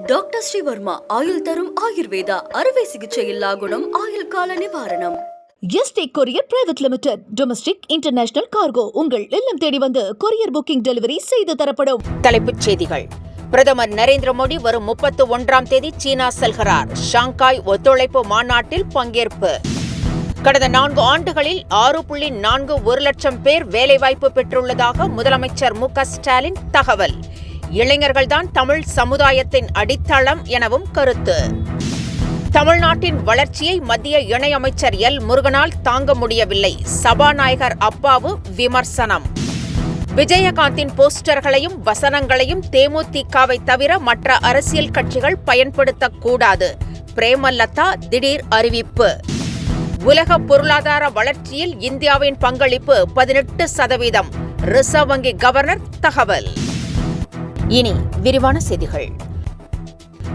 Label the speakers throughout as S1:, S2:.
S1: Doctor Sreevarma ஆயுள் தரும் ஆயுர்வேதா அறுவை சிகிச்சை இல்லா குணம் ஆயுள் கால நிவாரணம்.
S2: Yesterday courier private limited. Domestic international cargo உங்கள் இல்லம் தேடி வந்து கொரியர் புக்கிங் டெலிவரி செய்து தரப்படும்.
S3: தலைப்புச் செய்திகள். பிரதமர் நரேந்திர மோடி வரும் 31ஆம் தேதி சீனா செல்கிறார். ஷாங்காய் ஒத்துழைப்பு மாநாட்டில் பங்கேற்பு. கடந்த 4 ஆண்டுகளில் 6.41 லட்சம் பேர் வேலைவாய்ப்பு பெற்றுள்ளதாக முதலமைச்சர் மு.க.ஸ்டாலின் தகவல். இளைஞர்கள்தான் தமிழ் சமுதாயத்தின் அடித்தளம் எனவும் கருத்து. தமிழ்நாட்டின் வளர்ச்சியை மத்திய இணையமைச்சர் எல். முருகனால் தாங்க முடியவில்லை. சபாநாயகர் அப்பாவு விமர்சனம். விஜயகாந்தின் போஸ்டர்களையும் வசனங்களையும் தேமுதிகவை தவிர மற்ற அரசியல் கட்சிகள் பயன்படுத்தக்கூடாது. பிரேமலதா திடீர் அறிவிப்பு. உலக பொருளாதார வளர்ச்சியில் இந்தியாவின் பங்களிப்பு 18%. ரிசர்வ் வங்கி கவர்னர் தகவல். இனி விரிவான செய்திகள்.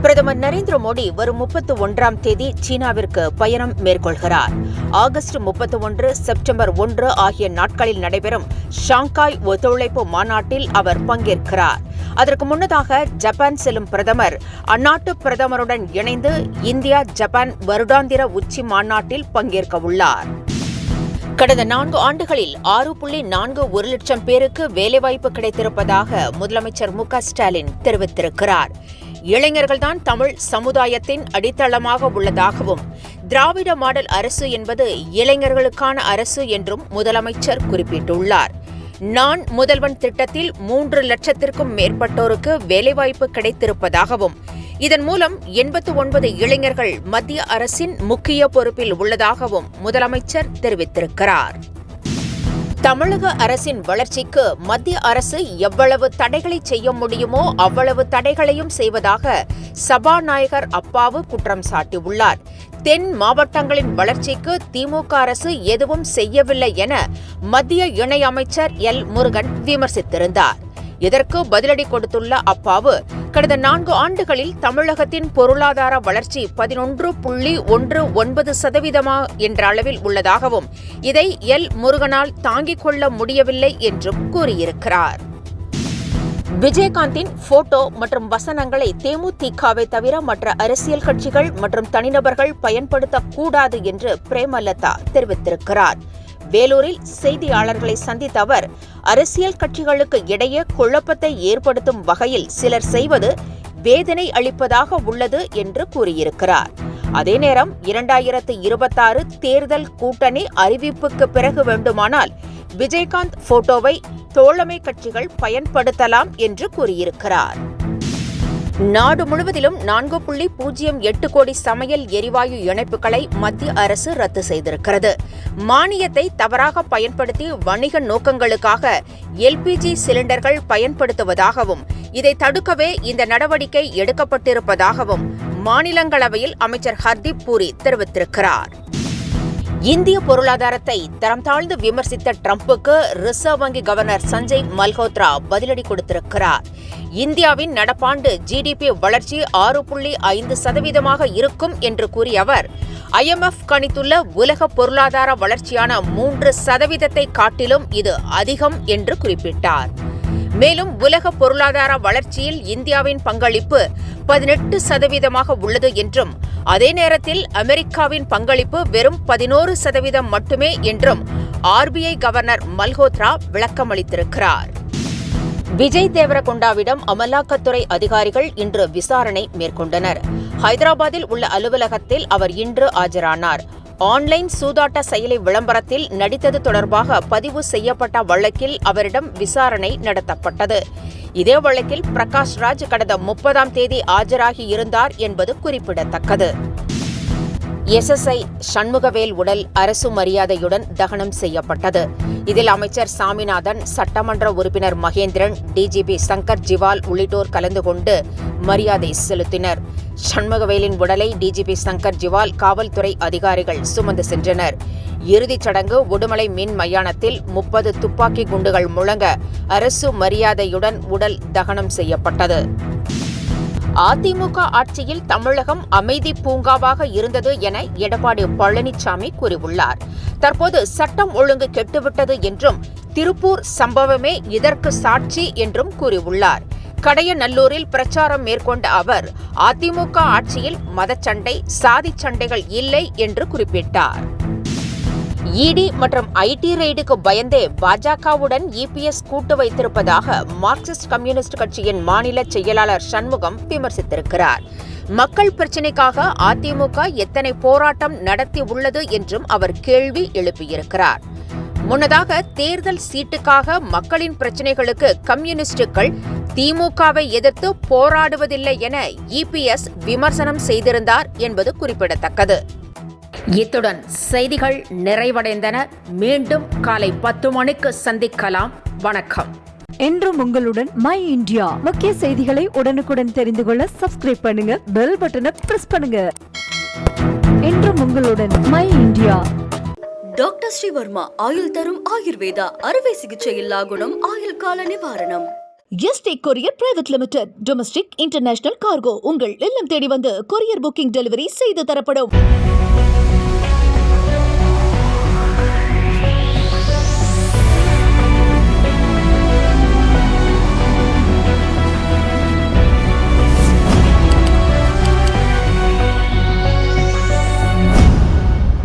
S3: பிரதமர் நரேந்திர மோடி வரும் 31ஆம் தேதி சீனாவிற்கு பயணம் மேற்கொள்கிறார். ஆகஸ்ட் 31, செப்டம்பர் 1 ஆகிய நாட்களில் நடைபெறும் ஷாங்காய் ஒத்துழைப்பு மாநாட்டில் அவர் பங்கேற்கிறார். அதற்கு முன்னதாக ஜப்பான் செல்லும் பிரதமர் அந்நாட்டு பிரதமருடன் இணைந்து இந்தியா ஜப்பான் வருடாந்திர உச்சி மாநாட்டில் பங்கேற்க உள்ளார். கடந்த 4 ஆண்டுகளில் 6.41 லட்சம் பேருக்கு வேலைவாய்ப்பு கிடைத்திருப்பதாக முதலமைச்சர் மு.க.ஸ்டாலின் தெரிவித்திருக்கிறார். இளைஞர்கள்தான் தமிழ் சமுதாயத்தின் அடித்தளமாக உள்ளதாகவும், திராவிட மாடல் அரசு என்பது இளைஞர்களுக்கான அரசு என்றும் முதலமைச்சர் குறிப்பிட்டுள்ளார். நான் முதல்வன் திட்டத்தில் 3 லட்சத்திற்கும் மேற்பட்டோருக்கு வேலைவாய்ப்பு கிடைத்திருப்பதாகவும், இதன் மூலம் 89 இளைஞர்கள் மத்திய அரசின் முக்கிய பொறுப்பில் உள்ளதாகவும் முதலமைச்சர் தெரிவித்திருக்கிறார். தமிழக அரசின் வளர்ச்சிக்கு மத்திய அரசு எவ்வளவு தடைகளை செய்ய முடியுமோ அவ்வளவு தடைகளையும் செய்வதாக சபாநாயகர் அப்பாவு குற்றம் சாட்டியுள்ளார். தென் மாவட்டங்களின் வளர்ச்சிக்கு திமுக அரசு எதுவும் செய்யவில்லை என மத்திய இணையமைச்சர் எல். முருகன் விமர்சித்திருந்தார். இதற்கு பதிலடி கொடுத்துள்ள அப்பாவு, கடந்த 4 ஆண்டுகளில் தமிழகத்தின் பொருளாதார வளர்ச்சி 11.19% என்ற அளவில் உள்ளதாகவும், இதை எல். முருகனால் தாங்கிக் கொள்ள முடியவில்லை என்றும் கூறியிருக்கிறார். விஜயகாந்தின் போட்டோ மற்றும் வசனங்களை தேமுதிகவை தவிர மற்ற அரசியல் கட்சிகள் மற்றும் தனிநபர்கள் பயன்படுத்தக்கூடாது என்று பிரேமலதா தெரிவித்திருக்கிறார். வேலூரில் செய்தியாளர்களை சந்தித்த அவர், அரசியல் கட்சிகளுக்கு இடையே குழப்பத்தை ஏற்படுத்தும் வகையில் சிலர் செய்வது வேதனை அளிப்பதாக உள்ளது என்று கூறியிருக்கிறார். அதே நேரம் 2026 தேர்தல் கூட்டணி அறிவிப்புக்கு பிறகு வேண்டுமானால் விஜயகாந்த் போட்டோவை தோழமை கட்சிகள் பயன்படுத்தலாம் என்று கூறியிருக்கிறார். நாடு முழுவதிலும் 4.08 கோடி சமையல் எரிவாயு இணைப்புகளை மத்திய அரசு ரத்து செய்திருக்கிறது. மானியத்தை தவறாக பயன்படுத்தி வணிக நோக்கங்களுக்காக எல்பிஜி சிலிண்டர்கள் பயன்படுத்துவதாகவும், இதை தடுக்கவே இந்த நடவடிக்கை எடுக்கப்பட்டிருப்பதாகவும் மாநிலங்களவையில் அமைச்சர் ஹர்தீப் பூரி தெரிவித்திருக்கிறார். இந்திய பொருளாதாரத்தை தரம் தாழ்ந்து விமர்சித்த டிரம்புக்கு ரிசர்வ் வங்கி கவர்னர் சஞ்சய் மல்ஹோத்ரா பதிலடி கொடுத்திருக்கிறார். இந்தியாவின் நடப்பாண்டு ஜிடிபி வளர்ச்சி 6.5% இருக்கும் என்று கூறிய அவர், IMF கணித்துள்ள உலக பொருளாதார வளர்ச்சியான 3% காட்டிலும் இது அதிகம் என்று குறிப்பிட்டார். மேலும் உலக பொருளாதார வளர்ச்சியில் இந்தியாவின் பங்களிப்பு 18% உள்ளது என்றும், அதே நேரத்தில் அமெரிக்காவின் பங்களிப்பு வெறும் 11% மட்டுமே என்றும் RBI கவர்னர் மல்ஹோத்ரா விளக்கமளித்திருக்கிறார். விஜய் தேவரகொண்டாவிடம் அமலாக்கத்துறை அதிகாரிகள் இன்று விசாரணை மேற்கொண்டனர். ஹைதராபாத்தில் உள்ள அலுவலகத்தில் அவர் இன்று ஆஜரானார். ஆன்லைன் சூதாட்ட செயலி விளம்பரத்தில் நடித்தது தொடர்பாக பதிவு செய்யப்பட்ட வழக்கில் அவரிடம் விசாரணை நடத்தப்பட்டது. இதே வழக்கில் பிரகாஷ் ராஜ் கடந்த 30ஆம் தேதி ஆஜராகி இருந்தார் என்பது குறிப்பிடத்தக்கது. SSI சண்முகவேல் உடல் அரசு மரியாதையுடன் தகனம் செய்யப்பட்டது. இதில் அமைச்சர் சாமிநாதன், சட்டமன்ற உறுப்பினர் மகேந்திரன், டிஜிபி சங்கர் ஜிவால் உள்ளிட்டோர் கலந்து கொண்டு மரியாதை செலுத்தினர். சண்முகவேலின் உடலை டிஜிபி சங்கர் ஜிவால் காவல்துறை அதிகாரிகள் சுமந்து சென்றனர். இறுதிச் சடங்கு உடுமலை மின் மயானத்தில் 30 துப்பாக்கி குண்டுகள் முழங்க அரசு மரியாதையுடன் உடல் தகனம் செய்யப்பட்டது. அதிமுக ஆட்சியில் தமிழகம் அமைதி பூங்காவாக இருந்தது என எடப்பாடி பழனிசாமி கூறியுள்ளார். தற்போது சட்டம் ஒழுங்கு கெட்டுவிட்டது என்றும், திருப்பூர் சம்பவமே இதற்கு சாட்சி என்றும் கூறியுள்ளார். கடையநல்லூரில் பிரச்சாரம் மேற்கொண்ட அவர் அதிமுக ஆட்சியில் மதச்சண்டை, சாதி சண்டைகள் இல்லை என்று குறிப்பிட்டார். இடி மற்றும் ஐடி ரெய்டுக்கு பயந்தே பாஜகவுடன் இபிஎஸ் கூட்டு வைத்திருப்பதாக மார்க்சிஸ்ட் கம்யூனிஸ்ட் கட்சியின் மாநில செயலாளர் சண்முகம் விமர்சித்திருக்கிறார். மக்கள் பிரச்சினைக்காக அதிமுக எத்தனை போராட்டம் நடத்தி உள்ளது என்றும் அவர் கேள்வி எழுப்பியிருக்கிறார். முன்னதாக தேர்தல் சீட்டுக்காக மக்களின் பிரச்சினைகளுக்கு கம்யூனிஸ்டுகள் திமுகவை எதிர்த்து போராடுவதில்லை என இபிஎஸ் விமர்சனம் செய்திருந்தார் என்பது குறிப்பிடத்தக்கது. இத்துடன் செய்திகள் நிறைவடைந்தன. மீண்டும் காலை 10 மணிக்கு சந்திக்கலாம். வணக்கம்.
S4: என்றும் உங்களுடன் மை இந்தியா. முக்கிய செய்திகளை உடனுக்குடன் தெரிந்து கொள்ள சப்ஸ்கிரைப் பண்ணுங்க, பெல் பட்டனை பிரஸ் பண்ணுங்க. என்றும் உங்களுடன் மை இந்தியா.
S1: டாக்டர் ஸ்ரீவர்மா ஆயுள் தரும் ஆயுர்வேதா அறுவை சிகிச்சை இல்லா குணம் ஆயுள் கால நிவாரணம்.
S2: Yesterday courier private limited domestic international cargo உங்கள் இல்லம் தேடி வந்து கொரியர் புக்கிங் டெலிவரி செய்து தரப்படும்.